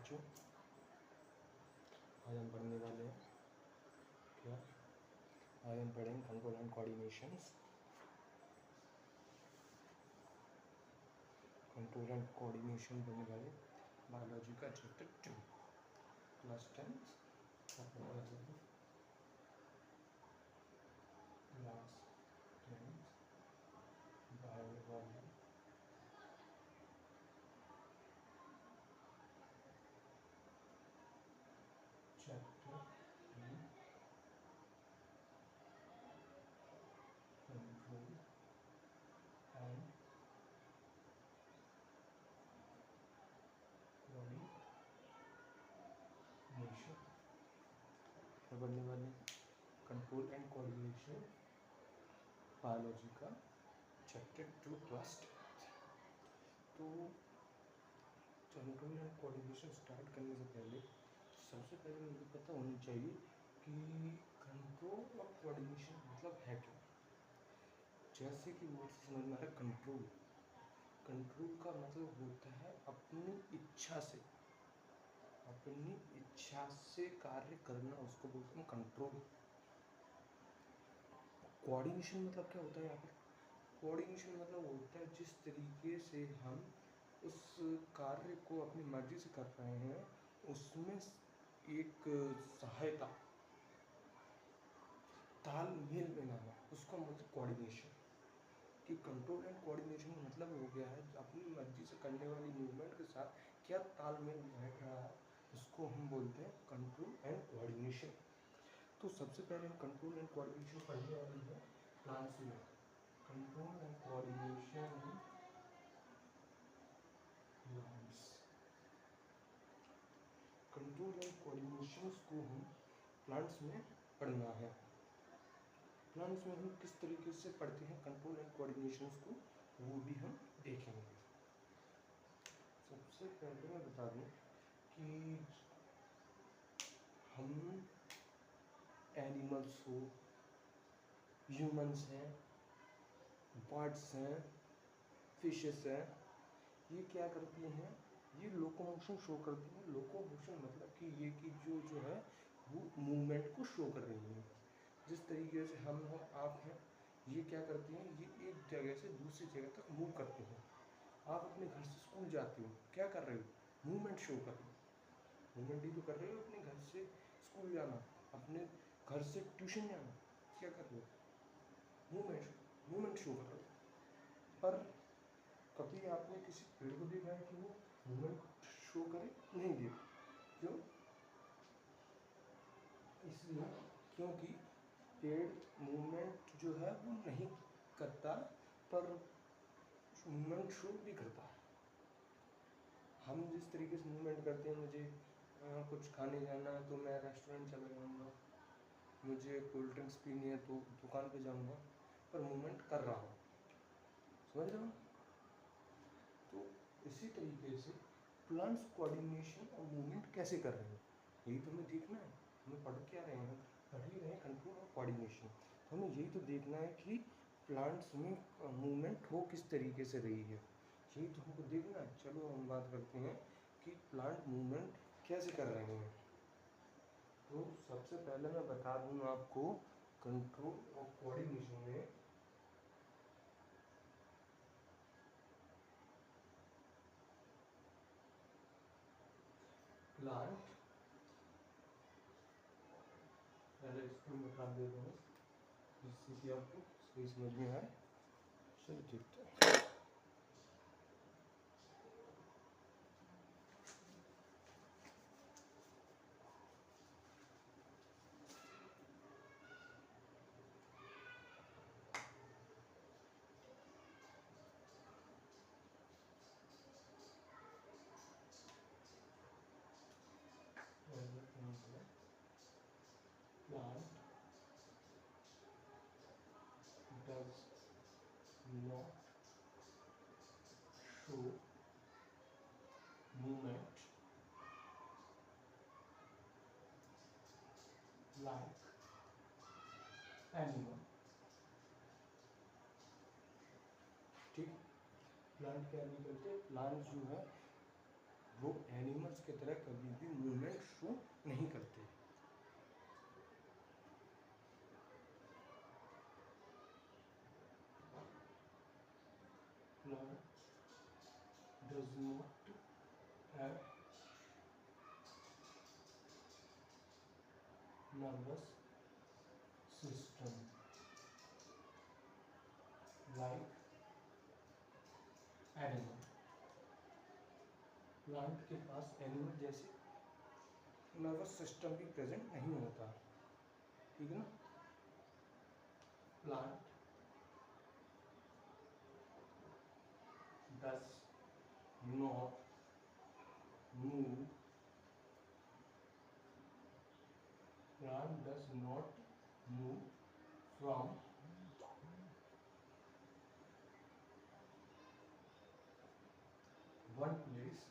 बच्चों, आज हम पढ़ने वाले हैं क्या? आज हम पढ़ेंगे control and coordinations. Control and coordination पढ़ने वाले बायोलॉजी का chapter 2 class 10 biology chapter 2 control and coordination पढ़ने वाले कंट्रोल एंड कोऑर्डिनेशन बायोलॉजी का चैप्टर 2 क्लास 10। तो कंट्रोल एंड कोऑर्डिनेशन स्टार्ट करने से पहले सबसे पहले मुझे पता होनी चाहिए कि कंट्रोल और कोऑर्डिनेशन मतलब है क्या। जैसे कि वर्ड से समझ में आ रहा है कंट्रोल। कंट्रोल का मतलब होता है अपनी इच्छा से कार्य करना, उसको बोलते हैं कंट्रोल। कोऑर्डिनेशन मतलब क्या होता है यहाँ पर? कोऑर्डिनेशन मतलब होता है जिस तरीके से हम उस कार्य को अपनी मर्जी से कर रहे हैं, उसमें एक सहायता, तालमेल बनाना, उसको मतलब कोऑर्डिनेशन। कि कंट्रोल एंड कोऑर्डिनेशन का मतलब हो गया है अपनी मर्जी से करने वाली मूवमेंट के साथ क्या तालमेल बैठ रहा है, उसको हम बोलते हैं कंट्रोल एंड कोऑर्डिनेशन। तो सबसे पहले हम कंट्रोल एंड कोऑर्डिनेशन पढ़ने वाले हैं प्लांट्स में। Control and coordination plants. Control and coordination को हम प्लांट्स में पढ़ना है। प्लांट्स में हम किस तरीके से पढ़ते हैं कंट्रोल एंड कोऑर्डिनेशन को, वो भी हम देखेंगे। सबसे पहले मैं बता दूं कि हम एनिमल्स हो, ह्यूमंस हैं, बर्ड्स हैं, फिशेस हैं, ये क्या करती हैं? ये लोकोमोशन शो करती हैं। लोकोमोशन मतलब कि ये कि जो है वो मूवमेंट को शो कर रही है। जिस तरीके से हम हो, आप हैं, ये क्या करती हैं? ये एक जगह से दूसरी जगह तक मूव करती हैं। आप अपने घर से स्कूल जाते हो, क्या कर रहे हो? मूवमेंट शो कर रहे हो। मूवमेंट ही तो कर रहे हो। अपने घर से स्कूल जाना, अपने घर से ट्यूशन जाना, क्या कर रहे हो? मूवमेंट शो कर रहे हो। पर कभी आपने किसी पेड़ को देखा है कि वो मूवमेंट शो करे? नहीं देखा। क्यों? इसलिए क्योंकि पेड़ मूवमेंट जो है वो नहीं करता, पर मूवमेंट शो भी करता है। हम जिस तरीके से मूवमेंट करते हैं, मुझे कुछ खाने जाना है तो मैं रेस्टोरेंट चला जाऊँगा, मुझे कोल्ड ड्रिंक्स पीनी है तो दुकान पे जाऊँगा, पर मूवमेंट कर रहा हूँ। समझ रहे हो? तो इसी तरीके से प्लांट्स कोऑर्डिनेशन और मूवमेंट कैसे कर रहे हैं, यही तो हमें देखना है। हमें पढ़ क्या रहे हैं? पढ़ ही रहे हैं कंट्रोल और कोऑर्डिनेशन। तो हमें यही तो देखना है कि प्लांट्स में मूवमेंट हो किस तरीके से रही है, यही तो हमको देखना है। चलो हम बात करते हैं कि प्लांट मूवमेंट कैसे कर रहे हैं। तो सबसे पहले मैं बता दूँ आपको कंट्रोल और कोऑर्डिनेशन में प्लांट, पहले इसको बता देता हूँ जिससे कि आपको सही समझ में आए। चलो देखते हैं। Plant does not show movement like animal। ठीक, प्लांट क्या नहीं करते? प्लांट जो है वो एनिमल्स की तरह कभी भी मूवमेंट शो नहीं करते। Plant does not have nervous system like animal. Plant के पास एनिमल जैसे नर्वस सिस्टम भी प्रेजेंट नहीं होता, ठीक है ना। Plant does not move, plant does not move from one place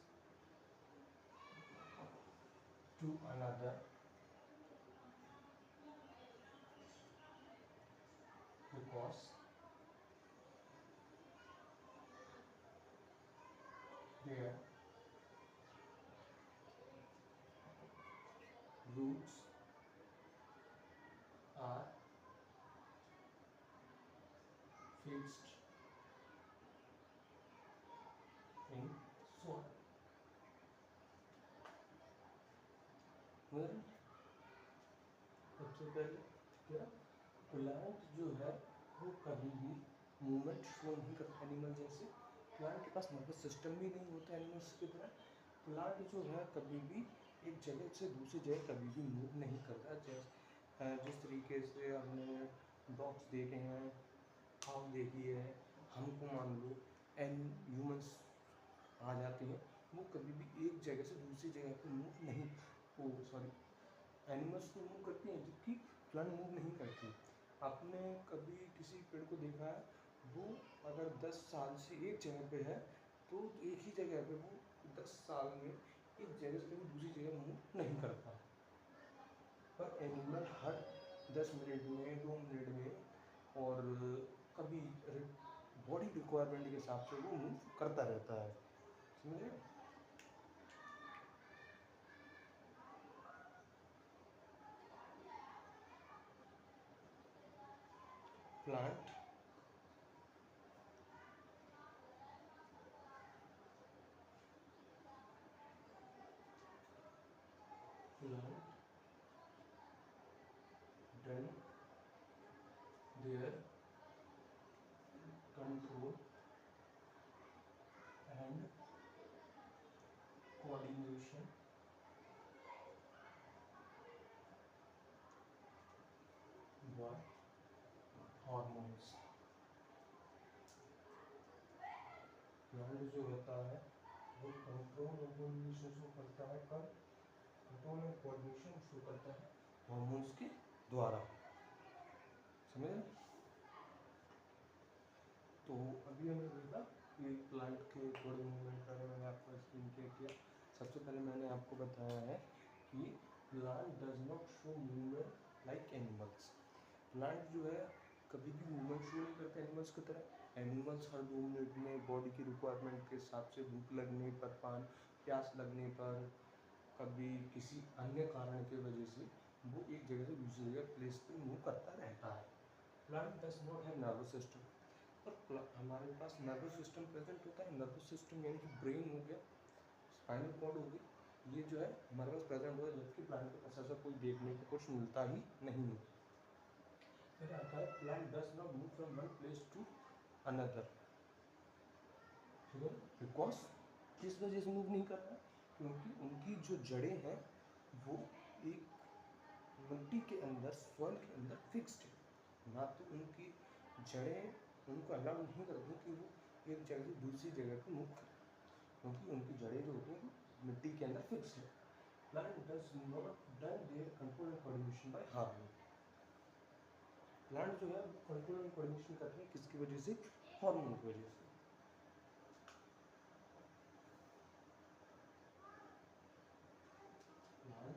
to another because their roots are fixed in soil। सबसे पहले क्या, प्लांट जो है वो कभी भी मूवमेंट शो नहीं करता एनिमल जैसे। प्लांट के पास नर्वस सिस्टम भी नहीं होता एनिमल्स की तरह। प्लांट जो है कभी भी एक जगह से दूसरी जगह कभी भी मूव नहीं करता। जैसे जिस तरीके से हमने डॉग्स देखे हैं, आप देखी है, हमको मान लो एन ह्यूमंस आ जाते हैं, वो कभी भी एक जगह से दूसरी जगह पे मूव नहीं, ओ सॉरी, एनिमल्स तो मूव करते हैं जबकि प्लांट मूव नहीं करती। आपने कभी किसी पेड़ को देखा है, वो अगर 10 साल से एक जगह पे है तो एक ही जगह पे वो 10 साल में एक जगह से कभी दूसरी जगह मूव नहीं करता। पर एनिमल हर 10 मिनट में, 2 मिनट में और कभी बॉडी रिक्वायरमेंट के हिसाब से वो मूव करता रहता है, समझे। Plant done their control and coordination by hormones। Plant जो होता है वो कंट्रोल और कोऑर्डिनेशन शो करता है, कब, कंट्रोल और कोऑर्डिनेशन शो करता है हार्मोन्स के द्वारा, समझ। तो अभी हमने देखा कि प्लांट के थोड़े मूवमेंट के बारे में मैंने आपको एक्सप्लेन किया। सबसे पहले मैंने आपको बताया है कि plant does not show movement like animals. Plant जो है कभी भी मूवमेंट शो नहीं करते एनिमल्स की तरह। एनिमल्स हर 2 मिनट में बॉडी की रिक्वायरमेंट के हिसाब से भूख लगने पर, प्यास लगने पर, कभी किसी अन्य कारण की वजह से वो एक जगह से दूसरी जगह प्लेस पे मूव करता रहता है। Plant does not have nervous system. पर हमारे पास नर्वस सिस्टम प्रेजेंट होता है। नर्वस सिस्टम यानी कि ब्रेन हो गया, स्पाइनल कॉर्ड हो गई, ये जो है हमारे पास प्रेजेंट होता है, जबकि प्लांट के पास ऐसा कोई देखने को कुछ मिलता ही नहीं है। फिर आता है plant does not move from one place to another, because किस वजह से मूव नहीं कर रहा, क्योंकि उनकी जो जड़ें हैं वो एक मिट्टी के अंदर, सॉइल के अंदर फिक्स्ड है। ना तो उनकी जड़ें उनको अलाउ नहीं करती कि वो एक जगह से दूसरी जगह पर मूव करें, क्योंकि उनकी जड़ें जो होती हैं वो मिट्टी के अंदर फिक्स्ड है। Plant does not done their control and coordination by hormone. Plant जो है वो कंट्रोल एंड कोऑर्डिनेशन करते हैं किसकी वजह से, हार्मोन की वजह से। प्लांट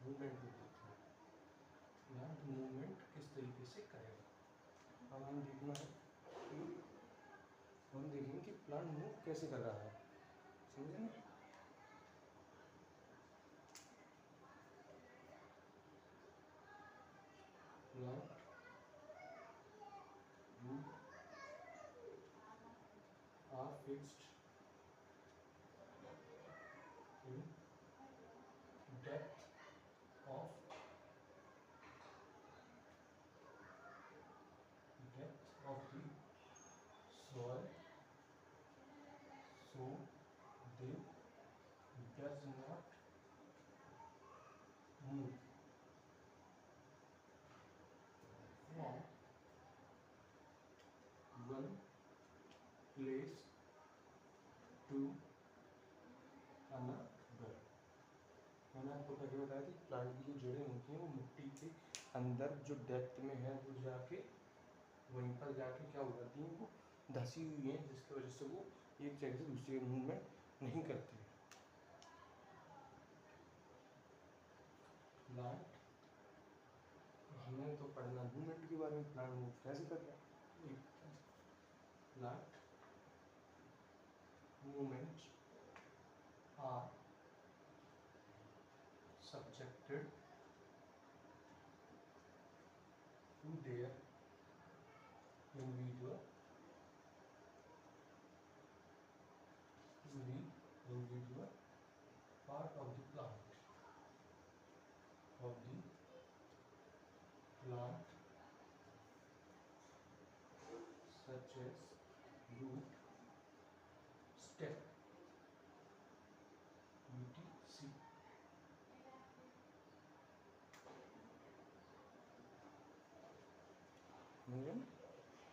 मूवमेंट को देखते हैं, प्लांट मूवमेंट किस तरीके से करेगा। अब हम देखना है कि हम देखेंगे कि प्लांट मूव कैसे कर रहा है, समझे ना? Plant root are fixed in depth of the soil, so they does not move from one place to another। मैंने आपको पहले बताया कि प्लांट की जो जड़ें होती हैं वो मिट्टी के अंदर जो डेप्थ में है वो जाके वहीं पर जाके क्या हो जाती हैं, वो धसी हुई हैं, जिसकी वजह से वो एक जगह से दूसरी जगह मूवमेंट नहीं करती। प्लांट, हमें तो पढ़ना मूवमेंट के बारे में, प्लांट मूव कैसे कर रहा है। Plant movements are subjected to their individual part of the plant such as root, stem, etc.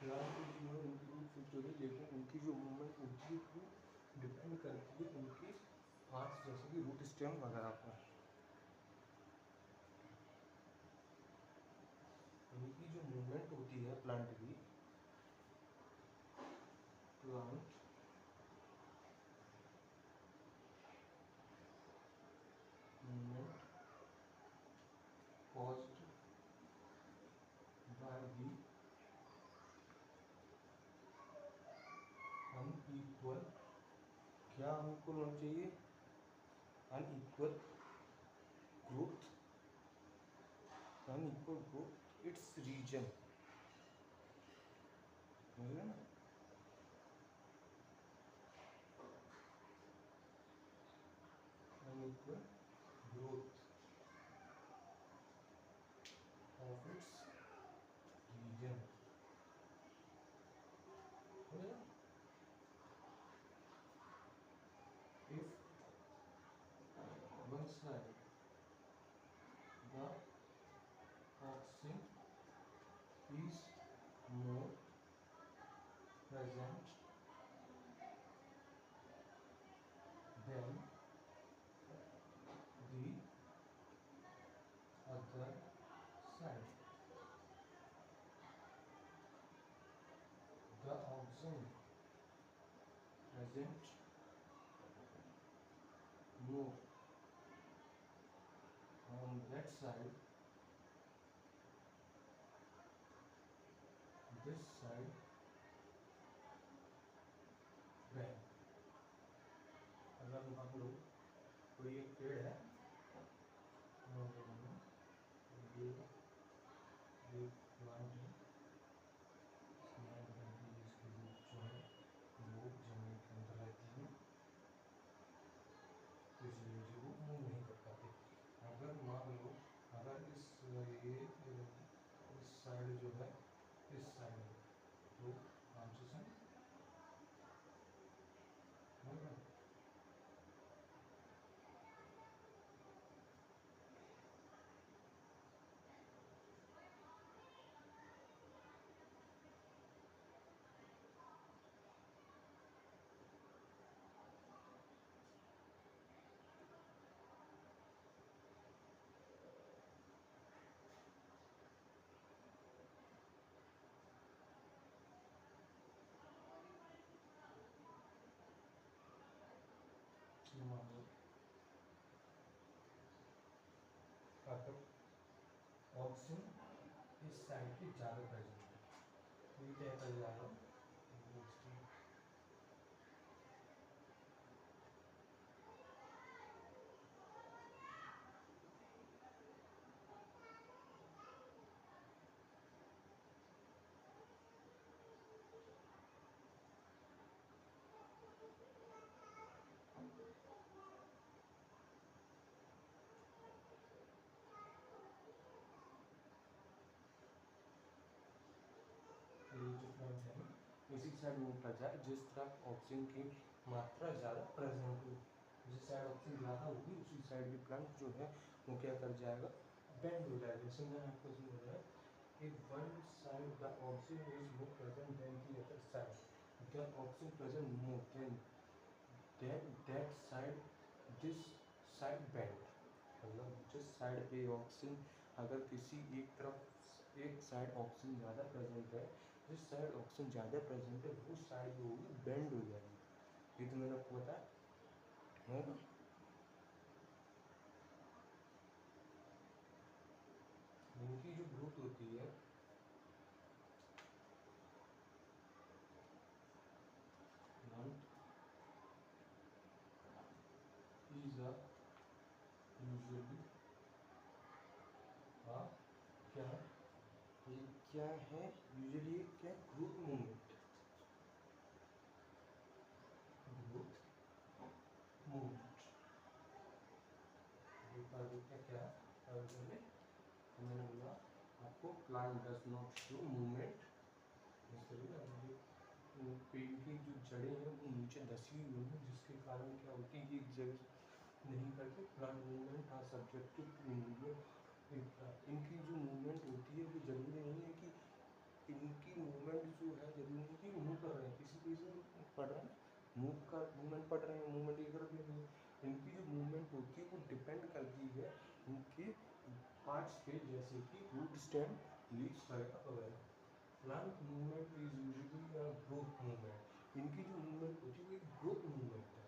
Plant की जो उनकी रूट फिक्स होती है, लेकिन उनकी जो मूवमेंट होती है वो डिपेंड करती है उनके पार्ट्स जैसे कि रूट, स्टेम वगैरह पर। उनकी जो मूवमेंट होती है प्लांट की, plant movement caused by the unequal, क्या अनइक्वल होना चाहिए, unequal growth its region, समझ ना? unequal growth of its region, समझ ना? If one side the oxygen is more present than the other side, the oxygen present more on that side, this side then, अगर मान लो कोई एक पेड़ है, ये एक प्लांट है, इसकी रूट जो है वो जमीन के अंदर रहती है, इसलिए जो वो मूव नहीं कर पाते। अगर मान लो अगर इस साइड जो है, इस साइड तो ट्रांजिशन होगा, मान लो अगर ऑक्सीजन इस साइड पे ज़्यादा प्रेजेंट है, तो ये क्या कर जाएगा, साइड मूव कर जाए जिस तरफ ऑक्सीजन की मात्रा ज़्यादा प्रेजेंट हो। जिस साइड ऑक्सीजन ज़्यादा होगी उसी साइड भी प्लांट जो है वो क्या कर जाएगा, बेंड हो जाएगा। जैसे मैंने आपको इसमें बताया कि one side the oxygen is more present than the other side, the oxygen present more than that side, this side bend. मतलब जिस साइड पे ऑक्सीजन, अगर किसी एक तरफ एक साइड ऑक्सीजन ज़्यादा प्रेजेंट है, जिस साइड ऑक्सीजन ज़्यादा प्रेजेंट है वो साइड जो होगी बेंड हो जाएगी। ये तो मैंने आपको बताया है ना। इनकी जो ग्रोथ होती है इज अ यूजुअली क्या है, ये क्या है, यूजुअली क्या ग्रोथ मूवमेंट, ग्रोथ मूवमेंट। क्या है, मैंने बोला आपको plant does not show movement. पेड़ की जो जड़ें हैं वो नीचे धसी हुई हैं जिसके कारण क्या होती है कि एक जगह नहीं करते, plant movement are subjective to movement. इनकी जो मूवमेंट होती है वो जरूरी नहीं है कि इनकी मूवमेंट जो है जरूरी नहीं कि मूव कर रहे हैं, किसी चीज़ में पढ़ रहे हैं, मूव का मूवमेंट पढ़ रहे हैं, मूवमेंट एक तरफ नहीं है। इनकी जो मूवमेंट होती है वो डिपेंड करती है इनके पार्ट्स पे, जैसे कि रूट स्टेम, लीव्स वगैरह। Plant movement is usually a growth movement. इनकी जो मूवमेंट होती है वो एक ग्रोथ मूवमेंट है।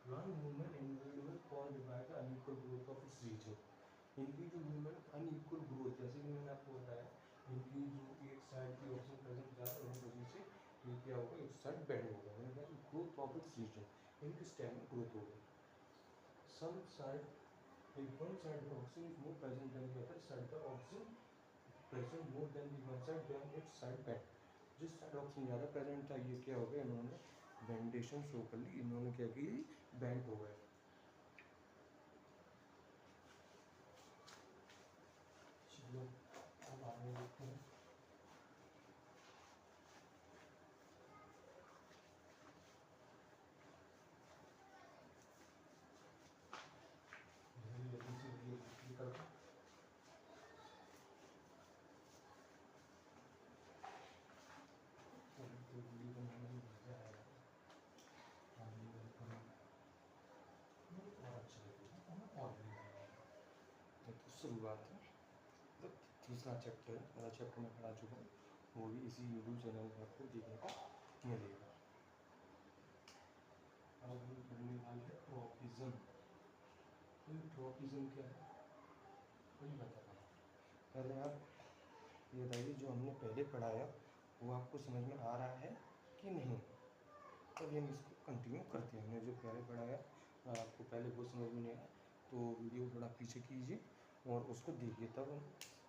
Plant movement individual called by the unequal growth of its region. इनकी जो मूवमेंट अनइक्वल ग्रोथ, जैसे कि मैंने आपको बताया, इनकी जो एक साइड की ऑक्सीजन प्रेजेंट ज़्यादा होने की वजह से ये क्या होगा, एक साइड बेंड होगा। मैंने कहा ग्रोथ ऑफ इट्स रीजन, इनकी स्टेम में ग्रोथ होगी। Some side, if one side the oxygen is more present than the other side, the oxygen present more than the one side, then its side bend। जिस side oxygen ज़्यादा present था ये क्या हो गया, इन्होंने बेंडेशन शो कर ली, इन्होंने क्या की, बेंड हो गए। चलो अब आगे देखते हैं। तो शुरुआत है, तो तीसरा चैप्टर है, पहला चैप्टर मैं पढ़ा चुका हूँ, वो भी इसी यूट्यूब चैनल पर आपको देखने को मिलेगा। अब हम पढ़ने वाले हैं ट्रॉपिज्म। तो ट्रॉपिज्म क्या है वही बता रहा हूँ। पहले आप ये बताइए जो हमने पहले पढ़ाया वो आपको समझ में आ रहा है कि नहीं, तब हम इसको कंटिन्यू करते हैं। हमने जो पहले पढ़ाया और आपको पहले वो समझ में नहीं आया तो वीडियो थोड़ा पीछे कीजिए और उसको देखिए,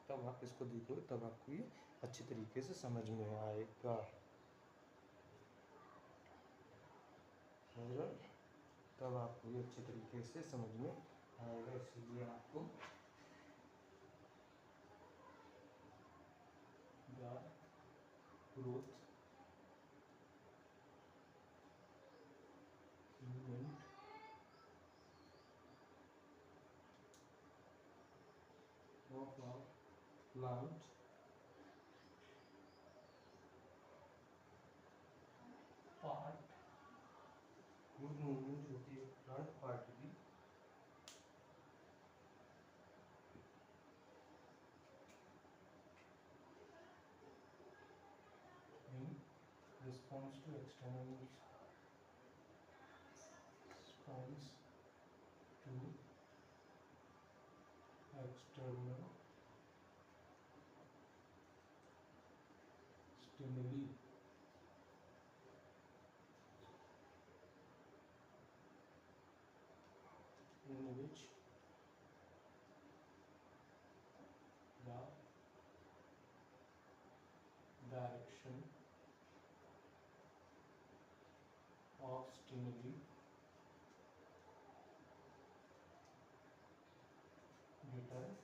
तब आप इसको देखोगे तब आपको ये अच्छे तरीके से समझ में आएगा। तब आपको ये अच्छे तरीके से समझ में आएगा, इसलिए आपको growth movement of a plant part, growth movement जो होती है प्लांट पार्ट की in response to external response to external stimuli in which the direction of stimuli determine।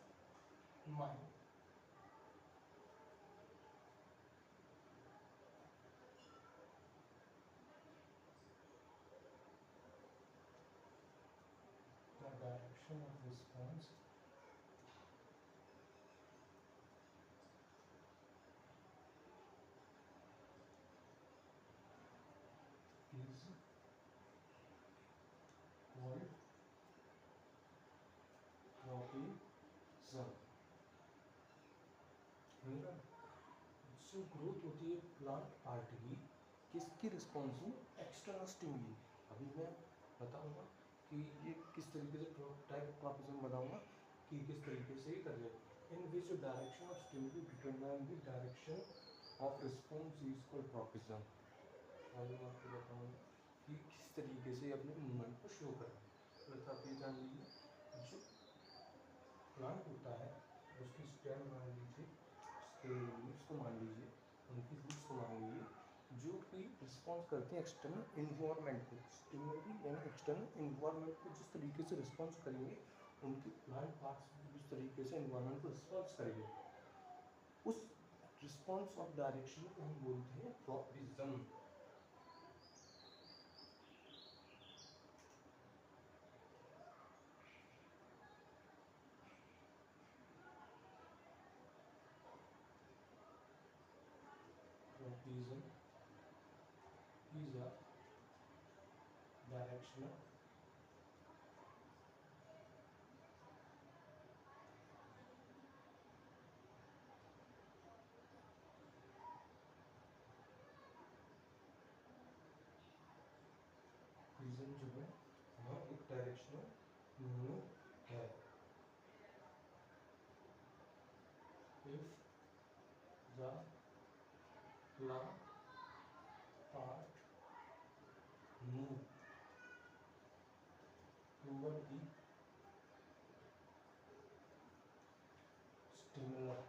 Direction of response is called tropism। जो growth होती है plant part की किसकी response में, एक्सटर्नल स्टिमुली। अभी मैं बताऊंगा कि ये किस तरीके से टाइप ऑफ ट्रॉपिज्म बताऊंगा कि किस तरीके से कर रहे हैं। In which direction of stimuli determine the direction of response is called tropism. आज मैं आपको बताऊंगा कि किस तरीके से अपने मूवमेंट को शो कर रहे हैं। आप ये जान लीजिए, जो प्लांट होता है उसकी स्टेम मान लीजिए, उसके रूट्स को मान लीजिए, उनकी रूट्स को मान लीजिए, जो कि रिस्पॉन्स करते हैं एक्सटर्नल इन्वायरमेंट को। स्टिमुली यानी एक्सटर्नल इन्वायरमेंट को जिस तरीके से रिस्पॉन्स करेंगे, उनके प्लांट पार्ट्स जिस तरीके से इन्वायरमेंट को रिस्पॉन्स करेंगे, उस रिस्पॉन्स ऑफ डायरेक्शन को हम बोलते हैं tropism. Tropism is a directional region जो है वह एक डायरेक्शनल मूवमेंट है। If the plant part move toward the stimulus,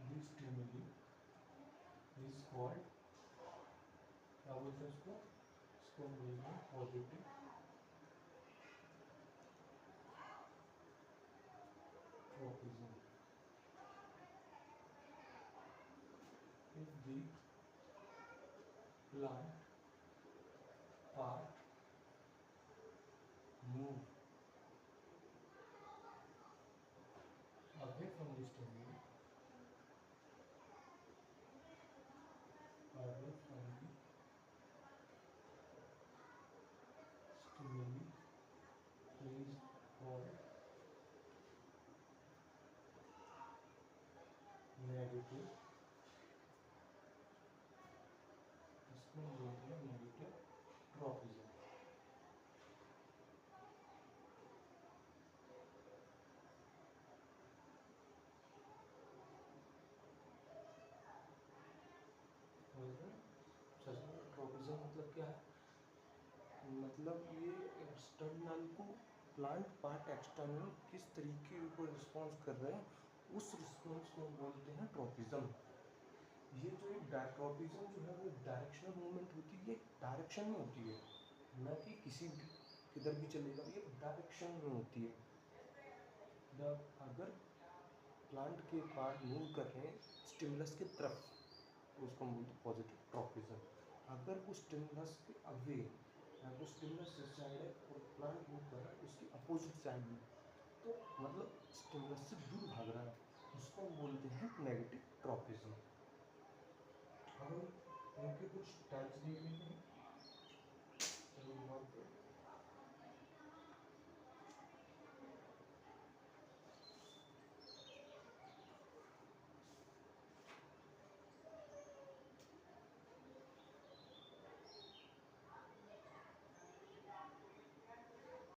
this stimuli is called, क्या बोलते हैं उसको, इसको हम बोलते हैं positive tropism. If the plant part move away from the stimuli, away from the stimuli is called negative, इसको हम बोलते हैं नेगेटिव ट्रॉपिज्म। ट्रॉपिज्म मतलब क्या है, मतलब ये एक्सटर्नल को, प्लांट पार्ट एक्सटर्नल किस तरीके को रिस्पॉन्स कर रहे हैं, उस रिस्पॉन्स को हम बोलते हैं ट्रॉपिज्म। ये जो ट्रॉपिज्म जो है वो डायरेक्शनल मूवमेंट होती है, डायरेक्शन में होती है, न कि किसी भी किधर भी चलेगा, ये डायरेक्शन में होती है। अगर प्लांट के पार्ट मूव कर रहे हैं स्टिमुलस की तरफ तो उसको हम बोलते हैं पॉजिटिव ट्रॉपिज्म। अगर वो स्टिमुलस के अवे, वो स्टिमुलस से साइड है और प्लांट मूव कर रहा है उसकी अपोजिट साइड में, तो मतलब स्टिमुलस से दूर भाग रहा है, उसको हम बोलते हैं नेगेटिव ट्रॉपिज्म। हम उनके कुछ टाइप्स देख लेते हैं। चलो बहुत